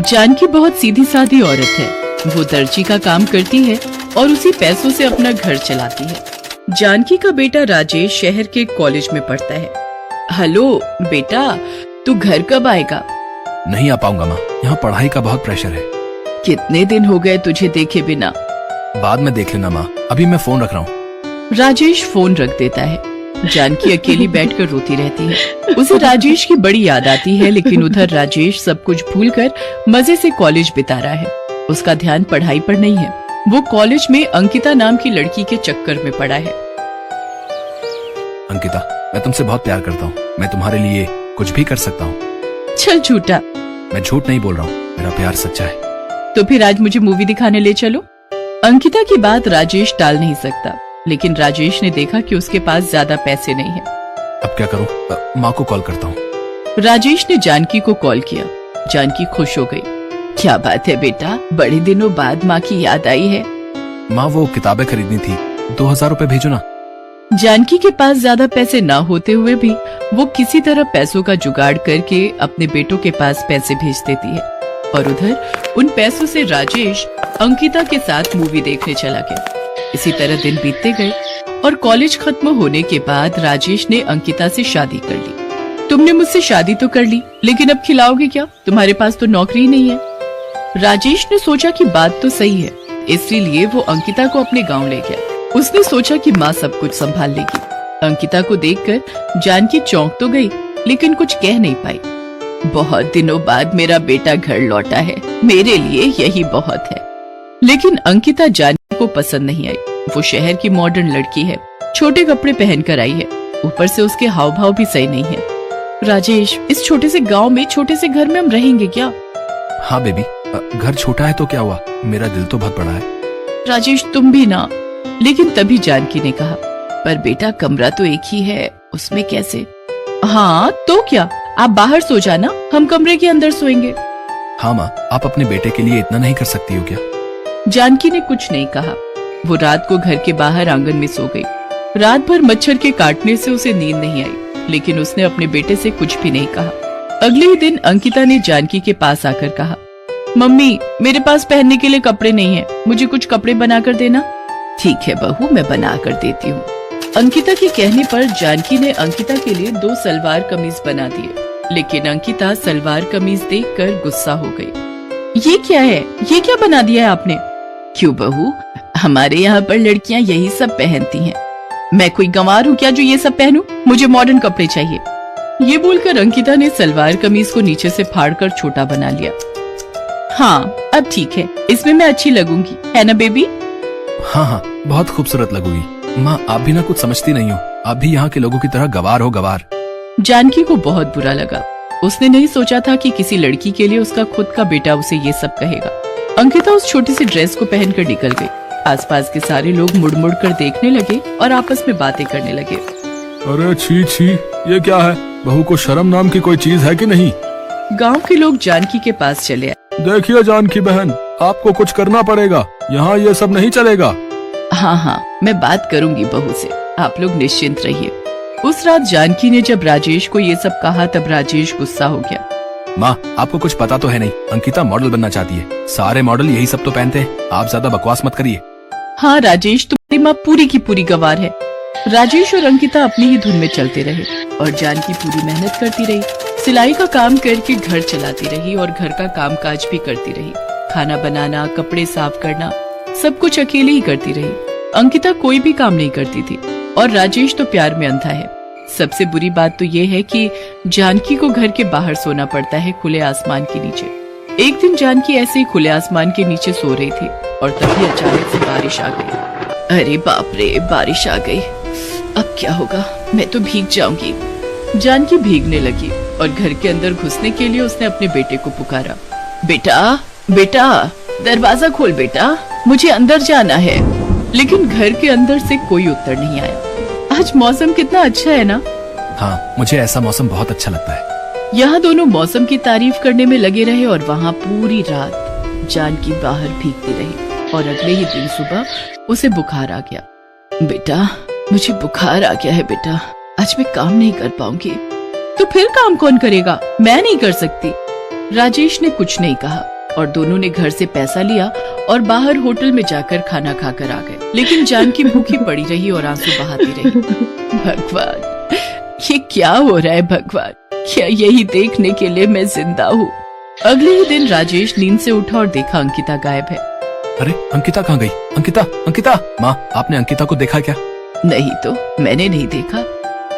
जानकी बहुत सीधी सादी औरत है। वो दर्जी का काम करती है और उसी पैसों से अपना घर चलाती है। जानकी का बेटा राजेश शहर के कॉलेज में पढ़ता है। हेलो बेटा, तू घर कब आएगा? नहीं आ पाऊंगा माँ, यहाँ पढ़ाई का बहुत प्रेशर है। कितने दिन हो गए तुझे देखे बिना? बाद में देख लेना माँ, अभी मैं फोन रख रहा हूँ। राजेश फोन रख देता है। जानकी अकेली बैठकर रोती रहती है। उसे राजेश की बड़ी याद आती है, लेकिन उधर राजेश सब कुछ भूलकर मजे से कॉलेज बिता रहा है। उसका ध्यान पढ़ाई पर नहीं है। वो कॉलेज में अंकिता नाम की लड़की के चक्कर में पड़ा है। अंकिता, मैं तुमसे बहुत प्यार करता हूँ। मैं तुम्हारे लिए कुछ भी कर सकता हूँ। चल झूठा। मैं झूठ नहीं बोल रहा हूँ, मेरा प्यार सच्चा है। तो फिर आज मुझे मूवी दिखाने ले चलो। अंकिता की बात राजेश टाल नहीं सकता, लेकिन राजेश ने देखा कि उसके पास ज्यादा पैसे नहीं है। अब क्या करूँ? माँ को कॉल करता हूँ। राजेश ने जानकी को कॉल किया। जानकी खुश हो गई। क्या बात है बेटा, बड़े दिनों बाद माँ की याद आई है। माँ, वो किताबें खरीदनी थी, 2000 रुपए भेजो ना। जानकी के पास ज्यादा पैसे ना होते हुए भी वो किसी तरह पैसों का जुगाड़ करके अपने बेटों के पास पैसे भेज देती है, और उधर उन पैसों से राजेश अंकिता के साथ मूवी देखने चला गया। इसी तरह दिन बीतते गए और कॉलेज खत्म होने के बाद राजेश ने अंकिता से शादी कर ली। तुमने मुझसे शादी तो कर ली, लेकिन अब खिलाओगे क्या? तुम्हारे पास तो नौकरी नहीं है। राजेश ने सोचा कि बात तो सही है, इसलिए वो अंकिता को अपने गांव ले गया। उसने सोचा कि माँ सब कुछ संभाल लेगी। अंकिता को देखकर जानकी चौंक तो गई, लेकिन कुछ कह नहीं पाई। बहुत दिनों बाद मेरा बेटा घर लौटा है, मेरे लिए यही बहुत है। लेकिन अंकिता जानकी को पसंद नहीं आई। वो शहर की मॉडर्न लड़की है, छोटे कपड़े पहनकर आई है, ऊपर से उसके हाव भाव भी सही नहीं है। राजेश, इस छोटे से गांव में, छोटे से घर में हम रहेंगे क्या? हाँ बेबी, घर छोटा है तो क्या हुआ, मेरा दिल तो बहुत बड़ा है। राजेश तुम भी ना। लेकिन तभी जानकी ने कहा, पर बेटा कमरा तो एक ही है, उसमें कैसे? हाँ तो क्या, आप बाहर सो जाना, हम कमरे के अंदर सोएंगे। हाँ माँ, आप अपने बेटे के लिए इतना नहीं कर सकती हो क्या? जानकी ने कुछ नहीं कहा। वो रात को घर के बाहर आंगन में सो गई। रात भर मच्छर के काटने से उसे नींद नहीं आई, लेकिन उसने अपने बेटे से कुछ भी नहीं कहा। अगले ही दिन अंकिता ने जानकी के पास आकर कहा, मम्मी मेरे पास पहनने के लिए कपड़े नहीं है, मुझे कुछ कपड़े बना कर देना। ठीक है बहू, मैं बना कर देती हूँ। अंकिता के कहने पर जानकी ने अंकिता के लिए 2 सलवार कमीज बना दिए, लेकिन अंकिता सलवार कमीज देखकर गुस्सा हो गई। ये क्या है, ये क्या बना दिया है आपने? क्यों बहू, हमारे यहाँ पर लड़कियाँ यही सब पहनती हैं। मैं कोई गंवार हूँ क्या जो ये सब पहनूं? मुझे मॉडर्न कपड़े चाहिए। ये बोलकर अंकिता ने सलवार कमीज को नीचे से फाड़कर छोटा बना लिया। हाँ अब ठीक है, इसमें मैं अच्छी लगूंगी, है ना बेबी? हाँ हाँ, बहुत खूबसूरत लगोगी। माँ, आप भी ना कुछ समझती नहीं हो, आप भी यहाँ के लोगों की तरह गवार हो, गवार। जानकी को बहुत बुरा लगा। उसने नहीं सोचा था कि किसी लड़की के लिए उसका खुद का बेटा उसे ये सब कहेगा। अंकिता उस छोटी सी ड्रेस को पहनकर निकल गई। आसपास के सारे लोग मुड़ मुड़ कर देखने लगे और आपस में बातें करने लगे। अरे छी छी, ये क्या है? बहू को शर्म नाम की कोई चीज है कि नहीं? गांव के लोग जानकी के पास चले आए। देखिए जानकी बहन, आपको कुछ करना पड़ेगा, यहाँ ये सब नहीं चलेगा। हाँ हाँ, मैं बात करूंगी बहू से, आप लोग निश्चिंत रहिए। उस रात जानकी ने जब राजेश को ये सब कहा, तब राजेश गुस्सा हो गया। माँ, आपको कुछ पता तो है नहीं, अंकिता मॉडल बनना चाहती है। सारे मॉडल यही सब तो पहनते हैं, आप ज्यादा बकवास मत करिए। हाँ राजेश, तुम्हारी माँ पूरी की पूरी गवार है। राजेश और अंकिता अपनी ही धुन में चलते रहे और जानकी पूरी मेहनत करती रही। सिलाई का काम करके घर चलाती रही और घर का कामकाज भी करती रही। खाना बनाना, कपड़े साफ करना, सब कुछ अकेले ही करती रही। अंकिता कोई भी काम नहीं करती थी और राजेश तो प्यार में अंधा है। सबसे बुरी बात तो ये है कि जानकी को घर के बाहर सोना पड़ता है, खुले आसमान के नीचे। एक दिन जानकी ऐसे ही खुले आसमान के नीचे सो रही थी और तभी अचानक से बारिश आ गई। अरे बाप रे, बारिश आ गई, अब क्या होगा, मैं तो भीग जाऊंगी। जानकी भीगने लगी और घर के अंदर घुसने के लिए उसने अपने बेटे को पुकारा। बेटा बेटा, दरवाजा खोल बेटा, मुझे अंदर जाना है। लेकिन घर के अंदर से कोई उत्तर नहीं आया। आज मौसम कितना अच्छा है ना? हाँ, मुझे ऐसा मौसम बहुत अच्छा लगता है। यहाँ दोनों मौसम की तारीफ करने में लगे रहे और वहाँ पूरी रात जानकी बाहर भीगती रही और अगले ही दिन सुबह उसे बुखार आ गया। बेटा, मुझे बुखार आ गया है बेटा, आज मैं काम नहीं कर पाऊंगी। तो फिर काम कौन करेगा? मैं नहीं कर सकती। राजेश ने कुछ नहीं कहा। और दोनों ने घर से पैसा लिया और बाहर होटल में जाकर खाना खाकर आ गए। लेकिन जानकी भूखी पड़ी रही और आंसू बहाती रही। भगवान, ये क्या हो रहा है भगवान? क्या यही देखने के लिए मैं जिंदा हूँ? अगले ही दिन राजेश नींद से उठा और देखा अंकिता गायब है। अरे अंकिता कहाँ गई? अंकिता, अंकिता! माँ, आपने अंकिता को देखा क्या? नहीं तो, मैंने नहीं देखा।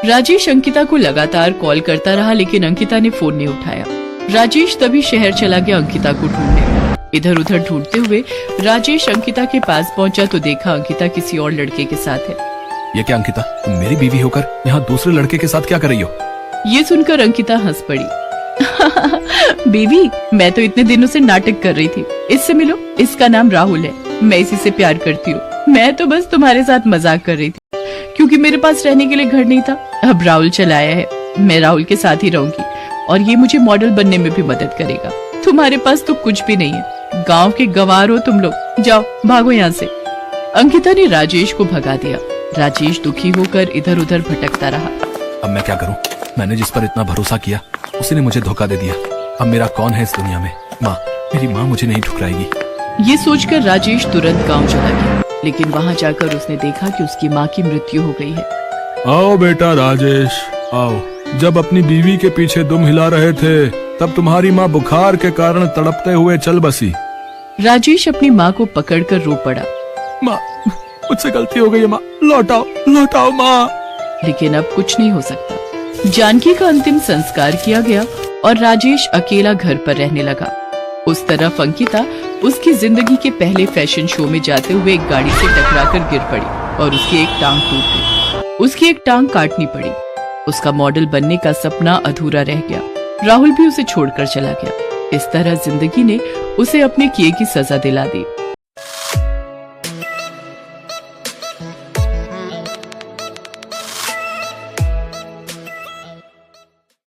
राजेश अंकिता को लगातार कॉल करता रहा लेकिन अंकिता ने फोन नहीं उठाया। राजेश तभी शहर चला गया अंकिता को ढूंढने। इधर उधर ढूंढते हुए राजेश अंकिता के पास पहुंचा तो देखा अंकिता किसी और लड़के के साथ है। ये क्या अंकिता, तुम मेरी बीवी होकर यहाँ दूसरे लड़के के साथ क्या कर रही हो? ये सुनकर अंकिता हंस पड़ी। बीवी, मैं तो इतने दिनों से नाटक कर रही थी। इससे मिलो, इसका नाम राहुल है, मैं इसी से प्यार करती हूँ। मैं तो बस तुम्हारे साथ मजाक कर रही थी क्योंकि मेरे पास रहने के लिए घर नहीं था। अब राहुल चला आया है, मैं राहुल के साथ ही रहूंगी और ये मुझे मॉडल बनने में भी मदद करेगा। तुम्हारे पास तो कुछ भी नहीं है, गांव के गंवार हो तुम लोग। जाओ, भागो यहाँ से। अंकिता ने राजेश को भगा दिया। राजेश दुखी होकर इधर उधर भटकता रहा। अब मैं क्या करूँ? मैंने जिस पर इतना भरोसा किया उसी ने मुझे धोखा दे दिया। अब मेरा कौन है इस दुनिया में? माँ, मेरी माँ मुझे नहीं ठुकराएगी। ये सोचकर राजेश तुरंत गांव चला गया, लेकिन वहाँ जाकर उसने देखा कि उसकी माँ की मृत्यु हो गई है। आओ बेटा राजेश, आओ। जब अपनी बीवी के पीछे दुम हिला रहे थे तब तुम्हारी माँ बुखार के कारण तड़पते हुए चल बसी। राजेश अपनी माँ को पकड़कर रो पड़ा। माँ, मुझसे गलती हो गई है माँ, लौटाओ, लौटाओ माँ। लेकिन अब कुछ नहीं हो सकता। जानकी का अंतिम संस्कार किया गया और राजेश अकेला घर पर रहने लगा। उस तरफ अंकिता उसकी जिंदगी के पहले फैशन शो में जाते हुए एक गाड़ी से टकराकर गिर पड़ी और उसकी एक टांग टूट गई। उसकी एक टांग काटनी पड़ी। उसका मॉडल बनने का सपना अधूरा रह गया। राहुल भी उसे छोड़कर चला गया। इस तरह जिंदगी ने उसे अपने किए की सजा दिला दी।